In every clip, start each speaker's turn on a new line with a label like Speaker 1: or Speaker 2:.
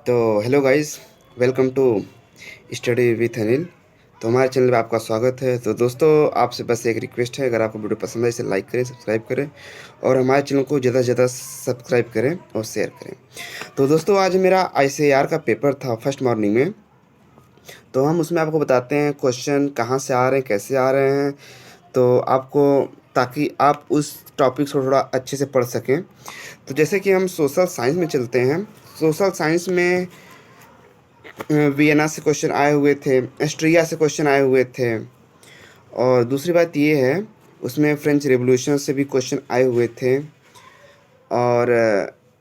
Speaker 1: तो hello guys, welcome to study with Anil. तो हमारे चैनल पे आपका स्वागत है। तो दोस्तों, आपसे बस एक रिक्वेस्ट है, अगर आपको वीडियो पसंद है इसे लाइक करें, सब्सक्राइब करें और हमारे चैनल को ज़्यादा से ज़्यादा सब्सक्राइब करें और शेयर करें। तो दोस्तों, आज मेरा ICAR का पेपर था फर्स्ट मॉर्निंग में। तो हम उसमें आपको बताते हैं क्वेश्चन कहाँ से आ रहे हैं, कैसे आ रहे हैं, तो आपको, ताकि आप उस टॉपिक को थोड़ा अच्छे से पढ़ सकें। तो जैसे कि हम सोशल साइंस में चलते हैं। सोशल साइंस में वियना से क्वेश्चन आए हुए थे, ऑस्ट्रिया से क्वेश्चन आए हुए थे। और दूसरी बात ये है, उसमें फ्रेंच रेवोल्यूशन से भी क्वेश्चन आए हुए थे। और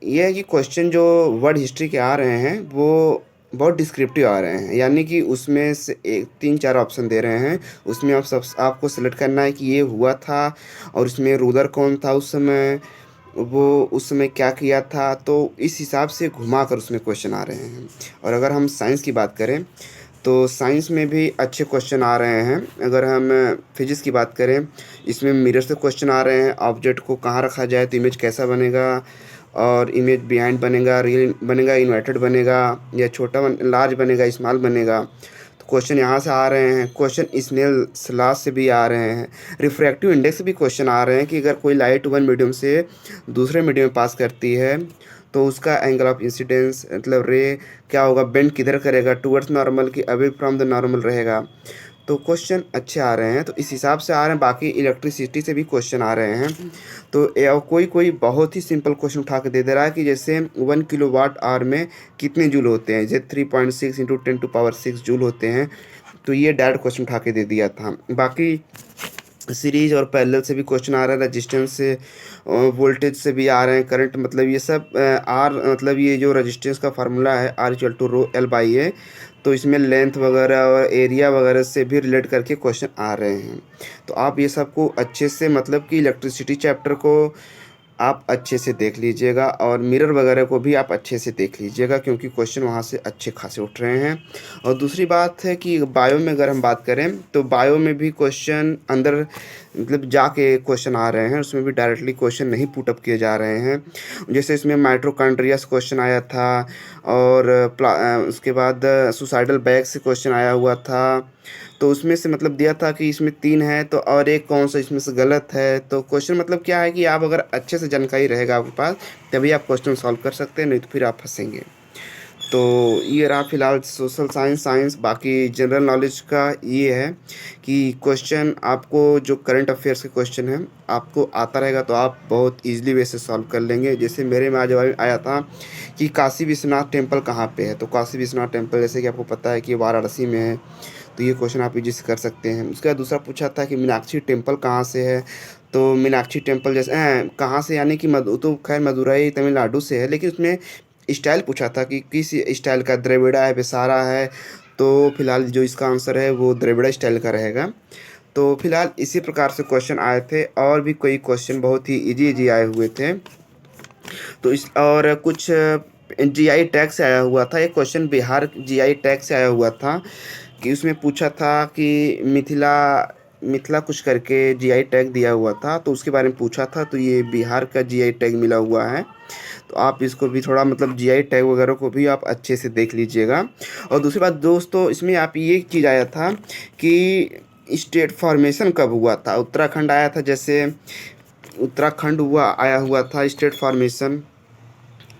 Speaker 1: ये है कि क्वेश्चन जो वर्ल्ड हिस्ट्री के आ रहे हैं वो बहुत डिस्क्रिप्टिव आ रहे हैं, यानी कि उसमें से एक 3-4 ऑप्शन दे रहे हैं। उसमें आपको सेलेक्ट करना है कि ये हुआ था और उसमें रूलर कौन था उस समय, वो उस समय क्या किया था। तो इस हिसाब से घुमा कर उसमें क्वेश्चन आ रहे हैं। और अगर हम साइंस की बात करें तो साइंस में भी अच्छे क्वेश्चन आ रहे हैं। अगर हम फिजिक्स की बात करें, इसमें मिरर से क्वेश्चन आ रहे हैं। ऑब्जेक्ट को कहाँ रखा जाए तो इमेज कैसा बनेगा, और इमेज बिहाइंड बनेगा, रियल बनेगा, इन्वर्टेड बनेगा, या लार्ज बनेगा, स्मॉल बनेगा। तो क्वेश्चन यहाँ से आ रहे हैं। क्वेश्चन स्नेल लॉ से भी आ रहे हैं। रिफ्रैक्टिव इंडेक्स से भी क्वेश्चन आ रहे हैं कि अगर कोई लाइट वन मीडियम से दूसरे मीडियम में पास करती है तो उसका एंगल ऑफ इंसिडेंस, मतलब रे क्या होगा, बेंड किधर करेगा, टुवर्ड्स नॉर्मल की अवे फ्रॉम द नॉर्मल रहेगा। तो क्वेश्चन अच्छे आ रहे हैं, तो इस हिसाब से आ रहे हैं। बाकी इलेक्ट्रिसिटी से भी क्वेश्चन आ रहे हैं। तो कोई कोई बहुत ही सिंपल क्वेश्चन उठा के दे दे रहा है कि जैसे 1 किलोवाट आवर में कितने जूल होते हैं, जैसे 3.6 इंटू 10⁶ जूल होते हैं। तो ये डायरेक्ट क्वेश्चन उठा के दे दिया था। बाकी सीरीज और पैरेलल से भी क्वेश्चन आ रहा है, रेजिस्टेंस से, वोल्टेज से भी आ रहे हैं, करंट, मतलब ये सब आर, मतलब ये जो रेजिस्टेंस का फार्मूला है R=ρL/A। तो इसमें लेंथ वगैरह और एरिया वगैरह से भी रिलेट करके क्वेश्चन आ रहे हैं। तो आप ये सब को अच्छे से, मतलब कि इलेक्ट्रिसिटी चैप्टर को आप अच्छे से देख लीजिएगा और मिरर वगैरह को भी आप अच्छे से देख लीजिएगा, क्योंकि क्वेश्चन वहाँ से अच्छे खासे उठ रहे हैं। और दूसरी बात है कि बायो में अगर हम बात करें तो बायो में भी क्वेश्चन अंदर, मतलब जाके क्वेश्चन आ रहे हैं। उसमें भी डायरेक्टली क्वेश्चन नहीं पुटअप किए जा रहे हैं। जैसे इसमें माइटोकॉन्ड्रिया से क्वेश्चन आया था, और उसके बाद सुसाइडल बैग से क्वेश्चन आया हुआ था। तो उसमें से मतलब दिया था कि इसमें 3 है, तो और एक कौन सा इसमें से गलत है। तो क्वेश्चन मतलब क्या है कि आप अगर अच्छे से जानकारी रहेगा आपके पास, तभी आप क्वेश्चन सॉल्व कर सकते हैं, नहीं तो फिर आप फंसेंगे। तो ये रहा फिलहाल सोशल साइंस। बाकी जनरल नॉलेज का ये है कि क्वेश्चन आपको, जो करंट अफेयर्स के क्वेश्चन हैं, आपको आता रहेगा तो आप बहुत इजीली वे से सॉल्व कर लेंगे। जैसे मेरे में आज आया था कि काशी विश्वनाथ टेम्पल कहाँ पे है। तो काशी विश्वनाथ टेम्पल, जैसे कि आपको पता है कि वाराणसी में है। तो ये क्वेश्चन आप इजी से कर सकते हैं। उसके बाद दूसरा पूछा था कि मीनाक्षी टेम्पल कहाँ से है। तो मीनाक्षी टेम्पल जैसे कहाँ से, यानी कि तो खैर मदुरई तमिलनाडु से है, लेकिन उसमें स्टाइल पूछा था कि किस स्टाइल का, द्रविड़ा है, विसारा है। तो फिलहाल जो इसका आंसर है वो द्रविड़ा स्टाइल का रहेगा। तो फिलहाल इसी प्रकार से क्वेश्चन आए थे, और भी कोई क्वेश्चन बहुत ही इजी इजी आए हुए थे। तो इस और कुछ GI टैग से आया हुआ था। एक क्वेश्चन बिहार GI टैग से आया हुआ था कि उसमें पूछा था कि मिथिला मिथिला कुछ करके GI टैग दिया हुआ था, तो उसके बारे में पूछा था। तो ये बिहार का GI टैग मिला हुआ है। तो आप इसको भी थोड़ा, मतलब GI टैग वगैरह को भी आप अच्छे से देख लीजिएगा। और दूसरी बात दोस्तों, इसमें आप ये चीज़ आया था कि स्टेट फॉर्मेशन कब हुआ था। उत्तराखंड आया था, जैसे उत्तराखंड आया हुआ था स्टेट फॉर्मेशन,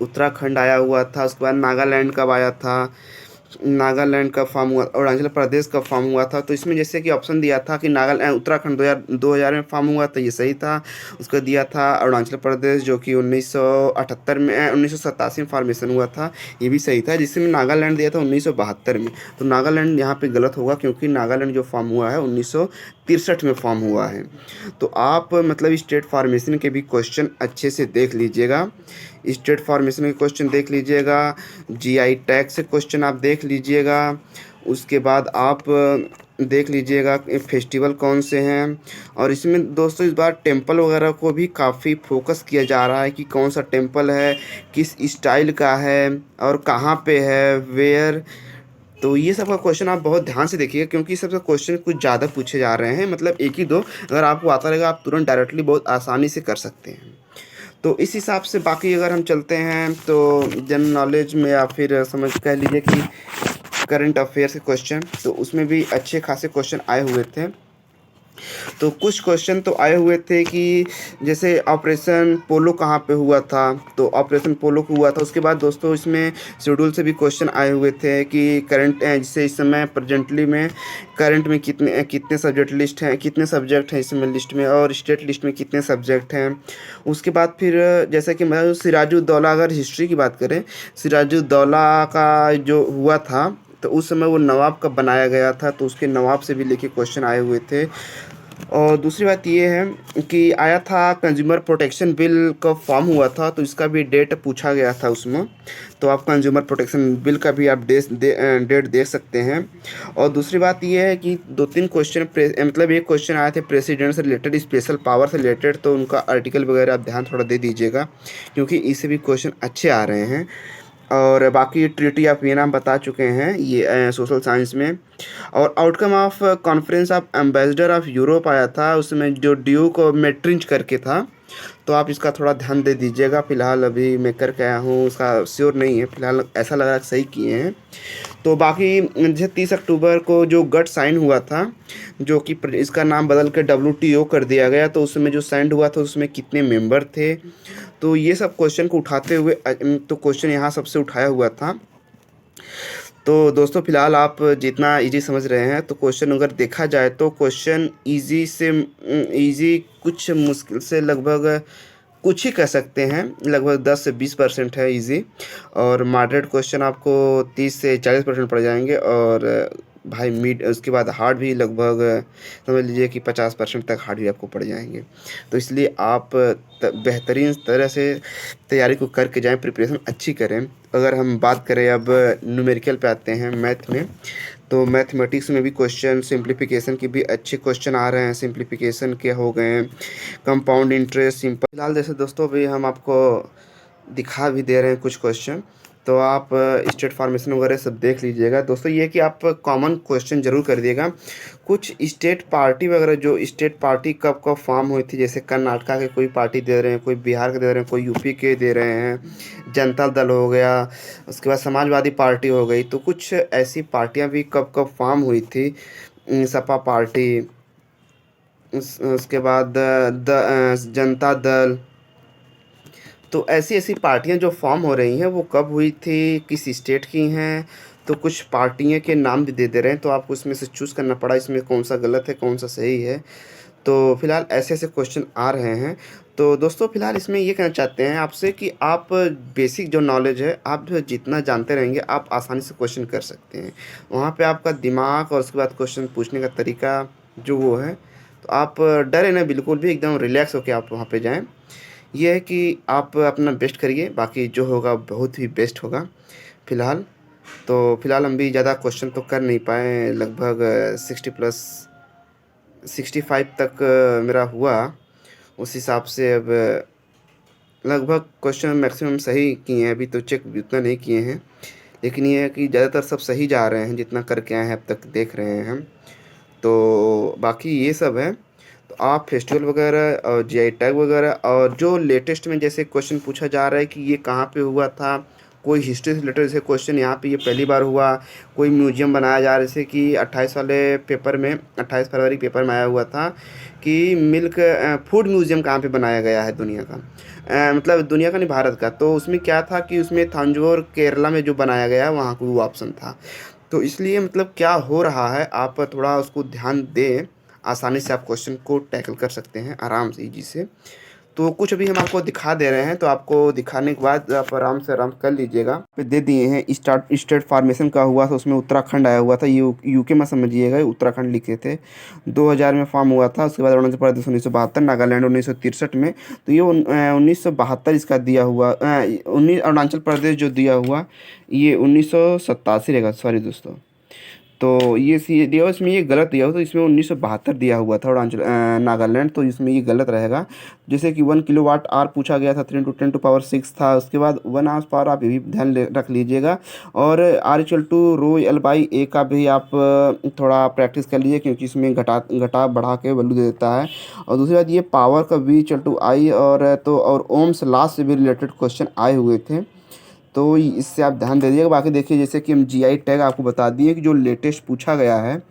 Speaker 1: उत्तराखंड आया हुआ था। उसके बाद नागालैंड कब आया था, नागालैंड का फॉर्म हुआ, अरुणाचल प्रदेश का फॉर्म हुआ था। तो इसमें जैसे कि ऑप्शन दिया था कि उत्तराखंड 2000 में फॉर्म हुआ था, ये सही था। उसको दिया था अरुणाचल प्रदेश, जो कि 1978 में 1987 में फॉर्मेशन हुआ था, ये भी सही था। जिसमें नागालैंड दिया था 1972 में। तो नागालैंड यहाँ पे गलत होगा, क्योंकि नागालैंड जो फॉर्म हुआ है 1963 में फॉर्म हुआ है। तो आप, मतलब स्टेट फॉर्मेशन के भी क्वेश्चन अच्छे से देख लीजिएगा। स्टेट फॉर्मेशन के क्वेश्चन देख लीजिएगा, GI टैग से क्वेश्चन आप देख लीजिएगा। उसके बाद आप देख लीजिएगा फेस्टिवल कौन से हैं। और इसमें दोस्तों इस बार टेम्पल वगैरह को भी काफ़ी फोकस किया जा रहा है कि कौन सा टेम्पल है, किस स्टाइल का है, और कहाँ पे है, वेयर। तो ये सब का क्वेश्चन आप बहुत ध्यान से देखिएगा, क्योंकि ये सब का क्वेश्चन कुछ ज़्यादा पूछे जा रहे हैं। मतलब एक ही दो, अगर आपको आता रहेगा आप तुरंत डायरेक्टली बहुत आसानी से कर सकते हैं। तो इस हिसाब से बाकी अगर हम चलते हैं तो जनरल नॉलेज में या फिर समझ कह लीजिए कि करंट अफेयर्स के क्वेश्चन, तो उसमें भी अच्छे खासे क्वेश्चन आए हुए थे। तो कुछ क्वेश्चन तो आए हुए थे कि जैसे ऑपरेशन पोलो कहाँ पे हुआ था, तो ऑपरेशन पोलो को हुआ था। उसके बाद दोस्तों इसमें शेड्यूल से भी क्वेश्चन आए हुए थे कि करंट जैसे इस समय प्रेजेंटली में करंट में कितने कितने सब्जेक्ट लिस्ट हैं, कितने सब्जेक्ट हैं इसमें लिस्ट में, और स्टेट लिस्ट में कितने सब्जेक्ट हैं। उसके बाद फिर जैसे कि मैं सिराजुद्दौला, अगर हिस्ट्री की बात करें, सिराजुद्दौला का जो हुआ था तो उस समय वो नवाब कब बनाया गया था, तो उसके नवाब से भी लेके क्वेश्चन आए हुए थे। और दूसरी बात ये है कि आया था कंज्यूमर प्रोटेक्शन बिल कब फॉर्म हुआ था, तो इसका भी डेट पूछा गया था उसमें। तो आप कंज्यूमर प्रोटेक्शन बिल का भी आप डेट देख सकते हैं। और दूसरी बात ये है कि 2-3 क्वेश्चन मतलब एक क्वेश्चन आए थे प्रेसिडेंट से रिलेटेड, स्पेशल पावर से रिलेटेड, तो उनका आर्टिकल वगैरह आप ध्यान थोड़ा दे दीजिएगा क्योंकि इससे भी क्वेश्चन अच्छे आ रहे हैं। और बाकी ट्रीटी ऑफ वियना हम बता चुके हैं ये सोशल साइंस में। और outcome of conference of ambassador of Europe आया था, उसमें जो ड्यूक और मेट्रिंच करके था, तो आप इसका थोड़ा ध्यान दे दीजिएगा। फ़िलहाल अभी मैं करके आया हूँ, उसका श्योर नहीं है, फ़िलहाल ऐसा लग रहा है सही किए हैं। तो बाकी जैसे 30 अक्टूबर को जो गट साइन हुआ था, जो कि इसका नाम बदल कर WTO कर दिया गया, तो उसमें जो साइन हुआ था उसमें कितने मेंबर थे, तो ये सब क्वेश्चन को उठाते हुए तो क्वेश्चन यहाँ सबसे उठाया हुआ था। तो दोस्तों फ़िलहाल आप जितना इजी समझ रहे हैं, तो क्वेश्चन अगर देखा जाए तो क्वेश्चन इजी से इजी, कुछ मुश्किल से लगभग कुछ ही कह सकते हैं, लगभग 10 से 20% है इजी। और मॉडरेट क्वेश्चन आपको 30 से 40% पड़ जाएंगे। और भाई मिड उसके बाद हार्ड भी लगभग समझ लीजिए कि 50% तक हार्ड भी आपको पड़ जाएंगे। तो इसलिए आप बेहतरीन तरह से तैयारी को करके जाएं, प्रिपरेशन अच्छी करें। अगर हम बात करें अब न्यूमेरिकल पे आते हैं, मैथ में, तो मैथमेटिक्स में भी क्वेश्चन सिंप्लीफिकेशन के भी अच्छे क्वेश्चन आ रहे हैं। सिंप्लीफिकेशन के हो गए हैं, कंपाउंड इंटरेस्ट, सिंपल। फिलहाल जैसे दोस्तों अभी हम आपको दिखा भी दे रहे हैं कुछ क्वेश्चन, तो आप स्टेट फॉर्मेशन वगैरह सब देख लीजिएगा। दोस्तों ये कि आप कॉमन क्वेश्चन ज़रूर कर दिएगा। कुछ स्टेट पार्टी वगैरह, जो स्टेट पार्टी कब कब फॉर्म हुई थी, जैसे कर्नाटका के कोई पार्टी दे रहे हैं, कोई बिहार के दे रहे हैं, कोई यूपी के दे रहे हैं, जनता दल हो गया, उसके बाद समाजवादी पार्टी हो गई। तो कुछ ऐसी पार्टियां भी कब कब फॉर्म हुई थी, सपा पार्टी, उसके बाद जनता दल। तो ऐसी ऐसी पार्टियां जो फॉर्म हो रही हैं वो कब हुई थी, किस स्टेट की हैं, तो कुछ पार्टियों के नाम भी दे रहे हैं, तो आपको इसमें से चूज़ करना पड़ा इसमें कौन सा गलत है कौन सा सही है। तो फिलहाल ऐसे ऐसे क्वेश्चन आ रहे हैं। तो दोस्तों फिलहाल इसमें ये कहना चाहते हैं आपसे कि आप बेसिक जो नॉलेज है आप जो जितना जानते रहेंगे आप आसानी से क्वेश्चन कर सकते हैं। वहाँ पे आपका दिमाग और उसके बाद क्वेश्चन पूछने का तरीका जो वो है, तो आप डरे ना बिल्कुल भी, एकदम रिलैक्स होकर आप वहाँ पे जाएँ। ये है कि आप अपना बेस्ट करिए, बाकी जो होगा बहुत ही बेस्ट होगा। फ़िलहाल फ़िलहाल हम भी ज़्यादा क्वेश्चन तो कर नहीं पाए, लगभग 60 प्लस 65 तक मेरा हुआ। उस हिसाब से अब लगभग क्वेश्चन मैक्सिमम सही किए हैं, अभी तो चेक उतना नहीं किए हैं, लेकिन ये है कि ज़्यादातर सब सही जा रहे हैं, जितना करके आए हैं अब तक देख रहे हैं हम। तो बाकी ये सब है। तो आप फेस्टिवल वगैरह और जीआई टैग वगैरह, और जो लेटेस्ट में जैसे क्वेश्चन पूछा जा रहा है कि ये कहाँ पे हुआ था, कोई हिस्ट्री से रिलेटेड जैसे क्वेश्चन यहाँ पे ये पहली बार हुआ, कोई म्यूजियम बनाया जा रहा है, जैसे कि 28 वाले पेपर में 28 फरवरी पेपर में आया हुआ था कि मिल्क फूड म्यूजियम कहाँ पे बनाया गया है दुनिया का, मतलब दुनिया का नहीं भारत का। तो उसमें क्या था कि उसमें थांजौर केरला में जो बनाया गया वहाँ को वो ऑप्शन था। तो इसलिए मतलब क्या हो रहा है आप थोड़ा उसको ध्यान दें, आसानी से आप क्वेश्चन को टैकल कर सकते हैं आराम से, ईजी से। तो कुछ अभी हम आपको दिखा दे रहे हैं, तो आपको दिखाने के बाद आप आराम कर लीजिएगा। पे दे दिए हैं स्टेट फार्मेशन का हुआ था, उसमें उत्तराखंड आया हुआ था, यूके में समझिएगा, उत्तराखंड लिखे थे। 2000 में फॉर्म हुआ था। उसके बाद अरुणाचल प्रदेश 1972, नागालैंड 1963 में। तो ये 1972 इसका दिया हुआ, अरुणाचल प्रदेश जो दिया हुआ ये 1987 रहेगा, सॉरी दोस्तों। तो ये सी दिया हुआ इसमें ये गलत दिया हुआ, तो इसमें 1972 दिया हुआ था अरुणाचल नागालैंड, तो इसमें ये गलत रहेगा। जैसे कि 1 किलोवाट आवर पूछा गया था, 3 × 10⁻⁶ था। उसके बाद 1 आवर्स पावर आप ये भी ध्यान रख लीजिएगा। और R=ρ L/A का भी आप थोड़ा प्रैक्टिस कर लीजिए, क्योंकि इसमें घटा बढ़ा के वैल्यू दे देता है। और दूसरी बात, ये पावर का V/I और ओम्स लॉ से भी रिलेटेड क्वेश्चन आए हुए थे, तो इससे आप ध्यान दे दीजिएगा। बाकी देखिए, जैसे कि हम जीआई टैग आपको बता दिए कि जो लेटेस्ट पूछा गया है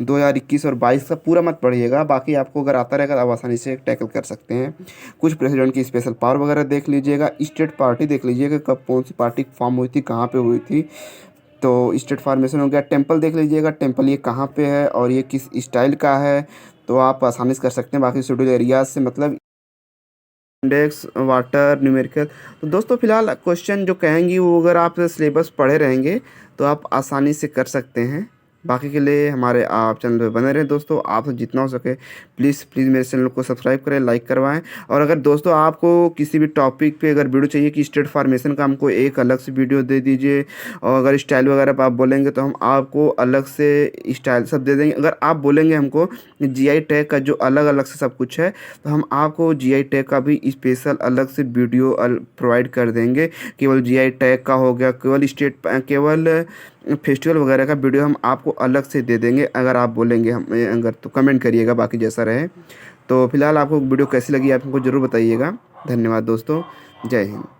Speaker 1: 2021 और 22 का, पूरा मत पढ़िएगा। बाकी आपको अगर आता रहेगा तो आप आसानी से टैकल कर सकते हैं। कुछ प्रेसिडेंट की स्पेशल पावर वगैरह देख लीजिएगा। स्टेट पार्टी देख लीजिएगा, कब कौन सी पार्टी फॉर्म हुई थी, कहाँ पे हुई थी, तो स्टेट फॉर्मेशन हो गया। टेम्पल देख लीजिएगा, टेम्पल ये कहाँ पे है और ये किस स्टाइल का है, तो आप आसानी से कर सकते हैं। बाकी शेड्यूल एरियाज से मतलब इंडेक्स, वाटर, न्यूमेरिकल। तो दोस्तों फिलहाल क्वेश्चन जो कहेंगी वो अगर आप सिलेबस पढ़े रहेंगे तो आप आसानी से कर सकते हैं। बाकी के लिए हमारे आप चैनल पे बने रहें दोस्तों। आप जितना हो सके प्लीज़ मेरे चैनल को सब्सक्राइब करें, लाइक करवाएं। और अगर दोस्तों आपको किसी भी टॉपिक पे अगर वीडियो चाहिए कि स्टेट फार्मेशन का, हमको एक अलग से वीडियो दे दीजिए। और अगर स्टाइल वगैरह पे आप बोलेंगे तो हम आपको अलग से स्टाइल सब दे देंगे। अगर आप बोलेंगे हमको जीआई टैग का जो अलग अलग से सब कुछ है, तो हम आपको जीआई टैग का भी स्पेशल अलग से वीडियो प्रोवाइड कर देंगे। केवल जीआई टैग का हो गया, केवल फेस्टिवल वगैरह का वीडियो हम आपको अलग से दे देंगे, अगर आप बोलेंगे हम अगर तो कमेंट करिएगा। बाकी जैसा रहे। तो फिलहाल आपको वीडियो कैसी लगी आप हमको ज़रूर बताइएगा। धन्यवाद दोस्तों, जय हिंद।